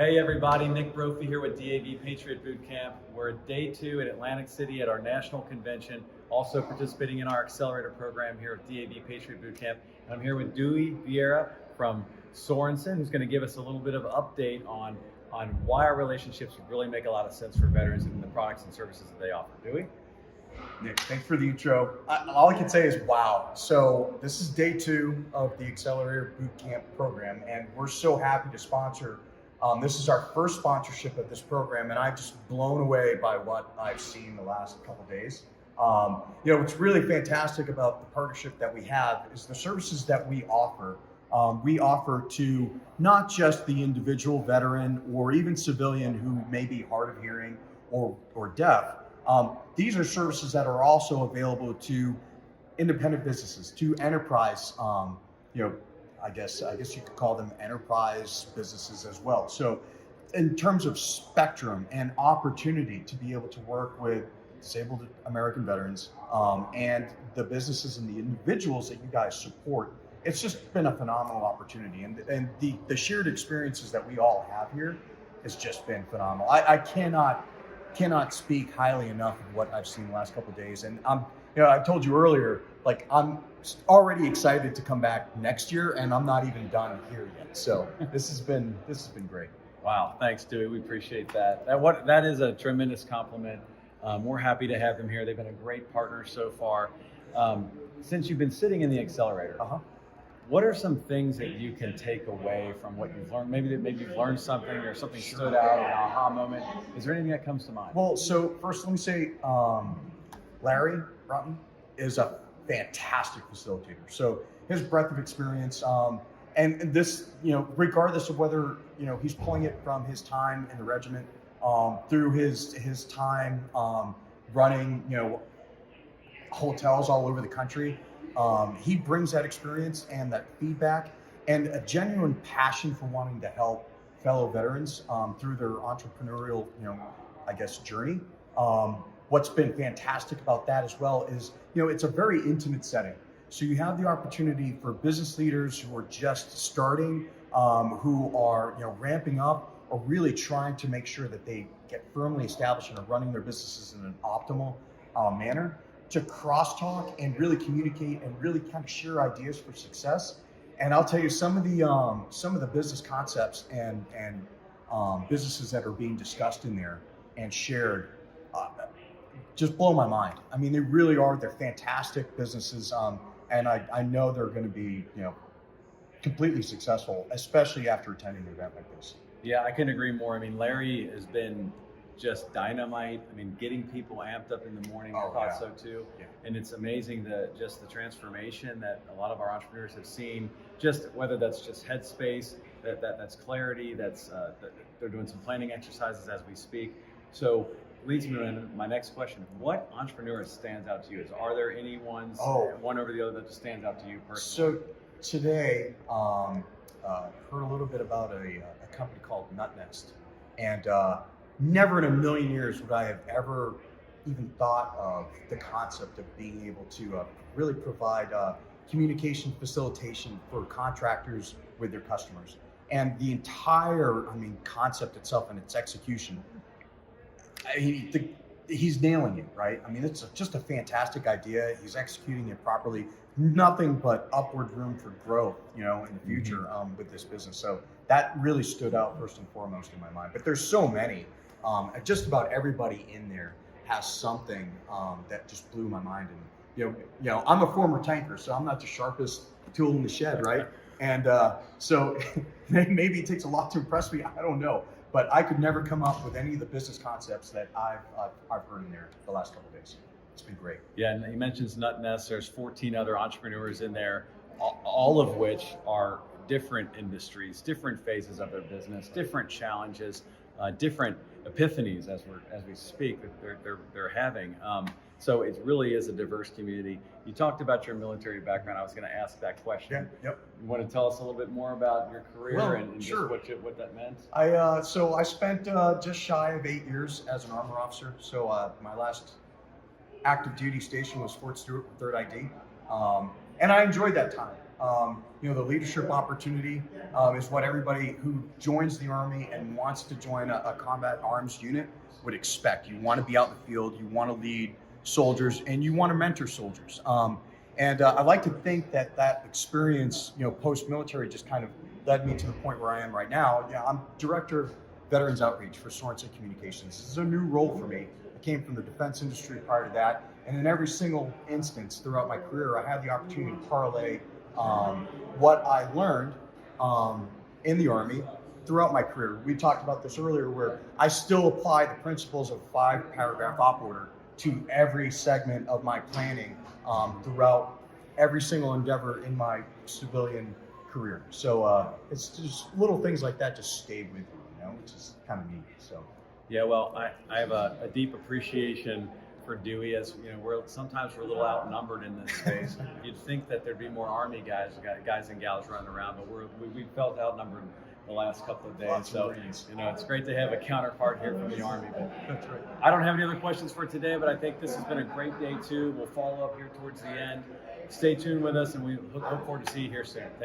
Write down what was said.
Hey everybody, Nick Brophy here with DAV Patriot Boot Camp. We're at day 2 in Atlantic City at our national convention, also participating in our Accelerator program here at DAV Patriot Boot Camp. And I'm here with Dewey Vieira from Sorensen, who's going to give us a little bit of an update on why our relationships really make a lot of sense for veterans and the products and services that they offer. Dewey? Nick, thanks for the intro. All I can say is wow. So this is day 2 of the Accelerator Boot Camp program, and we're so happy to sponsor. This is our first sponsorship of this program, and I'm just blown away by what I've seen the last couple days. What's really fantastic about the partnership that we have is the services that we offer. We offer to not just the individual veteran or even civilian who may be hard of hearing or deaf. These are services that are also available to independent businesses, to enterprise, I guess you could call them enterprise businesses as well. So in terms of spectrum and opportunity to be able to work with disabled American veterans and the businesses and the individuals that you guys support, it's just been a phenomenal opportunity. And the shared experiences that we all have here has just been phenomenal. I cannot speak highly enough of what I've seen the last couple of days. And I told you earlier, I'm already excited to come back next year, and I'm not even done here yet. So this has been great. Wow, thanks, Dewey. We appreciate that. That is a tremendous compliment. We're happy to have them here. They've been a great partner so far. Since you've been sitting in the Accelerator, what are some things that you can take away from what you've learned? Maybe you've learned something or something stood out, an aha moment. Is there anything that comes to mind? Well, so first let me say, Larry Broughton is a fantastic facilitator. So his breadth of experience, and this, regardless of whether, he's pulling it from his time in the regiment, through his time running, hotels all over the country, he brings that experience and that feedback and a genuine passion for wanting to help fellow veterans through their entrepreneurial, journey. What's been fantastic about that as well is, it's a very intimate setting. So you have the opportunity for business leaders who are just starting, who are, ramping up or really trying to make sure that they get firmly established and are running their businesses in an optimal manner, to crosstalk and really communicate and really kind of share ideas for success. And I'll tell you, some of the business concepts and businesses that are being discussed in there and shared just blow my mind. I mean, they really are. They're fantastic businesses, and I know they're going to be, completely successful, especially after attending an event like this. Yeah, I can agree more. I mean, Larry has been just dynamite. I mean, getting people amped up in the morning, I thought so too. Yeah. And it's amazing the transformation that a lot of our entrepreneurs have seen, just whether that's just headspace, that's clarity, that they're doing some planning exercises as we speak. So leads me to my next question. What entrepreneur stands out to you? Are there any ones, one over the other, that just stands out to you personally? So today, heard a little bit about a company called NutNest, and never in a million years would I have ever even thought of the concept of being able to really provide communication facilitation for contractors with their customers. And the entire, concept itself and its execution, he's nailing it, right? I mean, it's just a fantastic idea. He's executing it properly. Nothing but upward room for growth, in the future with this business. So that really stood out first and foremost in my mind. But there's so many. Just about everybody in there has something that just blew my mind. And I'm a former tanker, so I'm not the sharpest tool in the shed, right? And so maybe it takes a lot to impress me. I don't know. But I could never come up with any of the business concepts that I've heard in there the last couple of days. It's been great. Yeah, and he mentions NutNest. There's 14 other entrepreneurs in there, all of which are different industries, different phases of their business, different challenges, different epiphanies as we speak that they're having. So it really is a diverse community. You talked about your military background. I was going to ask that question. Yeah, yep. You want to tell us a little bit more about your career and sure. just what that meant? So I spent just shy of 8 years as an armor officer. So my last active duty station was Fort Stewart, 3rd ID, and I enjoyed that time. The leadership opportunity is what everybody who joins the Army and wants to join a combat arms unit would expect. You want to be out in the field, you want to lead soldiers, and you want to mentor soldiers. I like to think that experience, post-military, just kind of led me to the point where I am right now. I'm Director of Veterans Outreach for Sorensen Communications. This is a new role for me. I came from the defense industry prior to that, and in every single instance throughout my career, I had the opportunity to parlay what I learned in the Army throughout my career. We talked about this earlier, where I still apply the principles of 5-paragraph op order to every segment of my planning throughout every single endeavor in my civilian career. So it's just little things like that just stayed with me, which is kind of neat. So yeah, well, I have a deep appreciation for Dewey, as sometimes we're a little outnumbered in this space. You'd think that there'd be more Army guys and gals running around, but we felt outnumbered the last couple of days. So it's great to have a counterpart here from the Army. But that's right. I don't have any other questions for today, but I think this has been a great day too. We'll follow up here towards the end. Stay tuned with us, and we look forward to seeing you here soon.